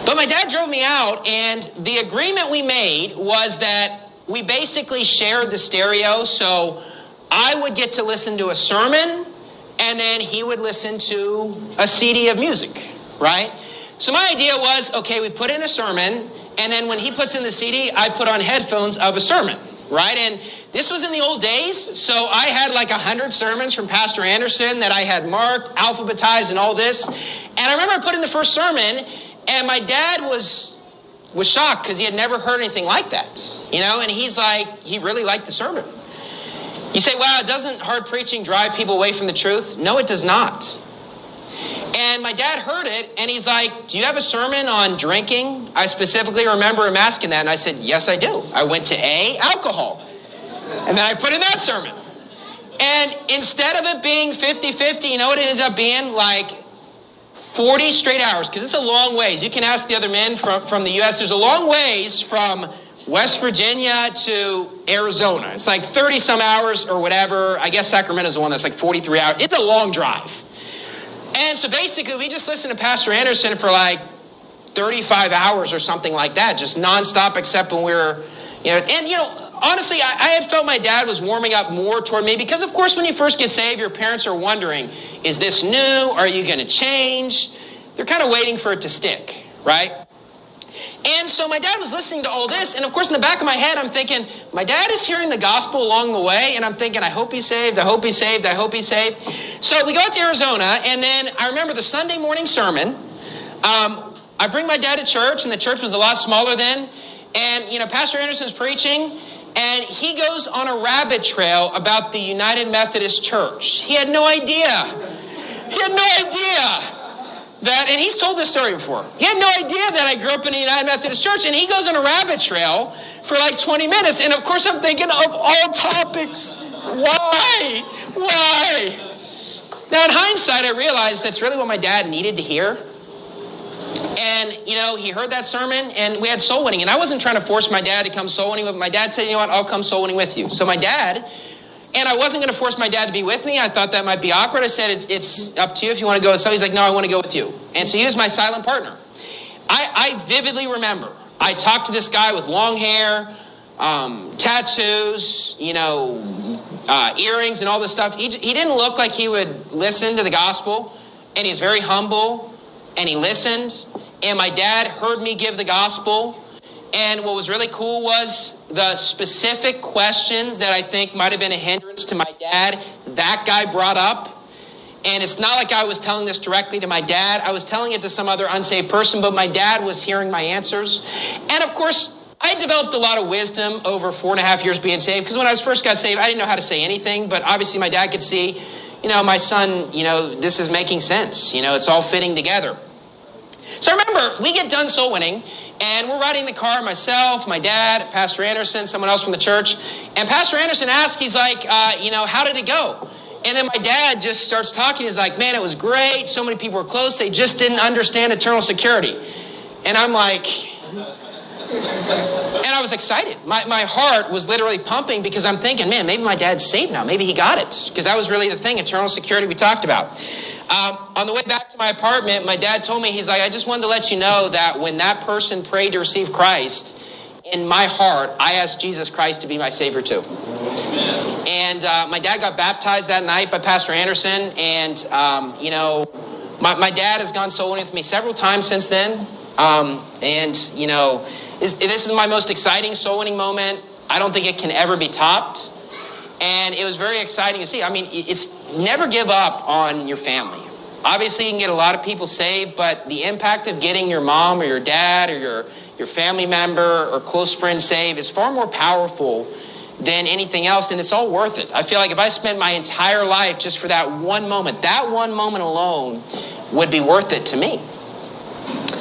But my dad drove me out, and the agreement we made was that we basically shared the stereo, so I would get to listen to a sermon, and then he would listen to a CD of music, right? So my idea was, okay, we put in a sermon, and then when he puts in the CD, I put on headphones of a sermon, right? And this was in the old days, so I had like 100 sermons from Pastor Anderson that I had marked, alphabetized, and all this. And I remember I put in the first sermon, and my dad was shocked because he had never heard anything like that, you know? And he's like, he really liked the sermon. You say, wow, doesn't hard preaching drive people away from the truth? No, it does not. And my dad heard it, and he's like, do you have a sermon on drinking? I specifically remember him asking that, and I said, yes, I do. I went to alcohol. And then I put in that sermon. And instead of it being 50-50, you know what it ended up being? Like 40 straight hours, because it's a long ways. You can ask the other men from the U.S. There's a long ways from West Virginia to Arizona. It's like 30-some hours or whatever. I guess Sacramento's the one that's like 43 hours. It's a long drive. And so basically, we just listened to Pastor Anderson for like 35 hours or something like that, just nonstop, except when we were, you know, and, you know, honestly, I had felt my dad was warming up more toward me because, of course, when you first get saved, your parents are wondering, is this new? Are you going to change? They're kind of waiting for it to stick, right? And so my dad was listening to all this, and of course in the back of my head I'm thinking, my dad is hearing the gospel along the way, and I'm thinking, I hope he's saved, I hope he's saved, I hope he's saved. So we go out to Arizona, and then I remember the Sunday morning sermon. I bring my dad to church, and the church was a lot smaller then, and you know, Pastor Anderson's preaching, and he goes on a rabbit trail about the United Methodist Church. He had no idea. He had no idea that, and he's told this story before. He had no idea that I grew up in the United Methodist Church, and he goes on a rabbit trail for like 20 minutes. And of course I'm thinking, of all topics, why? Now in hindsight, I realized that's really what my dad needed to hear. And, you know, he heard that sermon, and we had soul winning. And I wasn't trying to force my dad to come soul winning, but my dad said, you know what, I'll come soul winning with you. So my dad, and I wasn't going to force my dad to be with me. I thought that might be awkward. I said, it's up to you if you want to go with somebody. He's like, no, I want to go with you. And so he was my silent partner. I vividly remember, I talked to this guy with long hair, tattoos, you know, earrings and all this stuff. He didn't look like he would listen to the gospel, and he's very humble, and he listened. And my dad heard me give the gospel. And what was really cool was the specific questions that I think might have been a hindrance to my dad, that guy brought up. And it's not like I was telling this directly to my dad. I was telling it to some other unsaved person, but my dad was hearing my answers. And of course, I developed a lot of wisdom over 4.5 years being saved, because when I first got saved, I didn't know how to say anything, but obviously my dad could see, you know, my son, you know, this is making sense. You know, it's all fitting together. So I remember we get done soul winning, and we're riding in the car, myself, my dad, Pastor Anderson, someone else from the church. And Pastor Anderson asked, he's like, you know, how did it go? And then my dad just starts talking. He's like, man, it was great. So many people were close. They just didn't understand eternal security. And I'm like, and I was excited. My heart was literally pumping, because I'm thinking, man, maybe my dad's saved now. Maybe he got it. Because that was really the thing, eternal security we talked about. On the way back to my apartment, my dad told me, he's like, I just wanted to let you know that when that person prayed to receive Christ, in my heart, I asked Jesus Christ to be my Savior too. And my dad got baptized that night by Pastor Anderson. And, you know, my dad has gone soul winning with me several times since then. And, you know, this is my most exciting soul winning moment. I don't think it can ever be topped. And it was very exciting to see. I mean, it's never give up on your family. Obviously, you can get a lot of people saved, but the impact of getting your mom or your dad or your family member or close friend saved is far more powerful than anything else, and it's all worth it. I feel like if I spent my entire life just for that one moment alone would be worth it to me.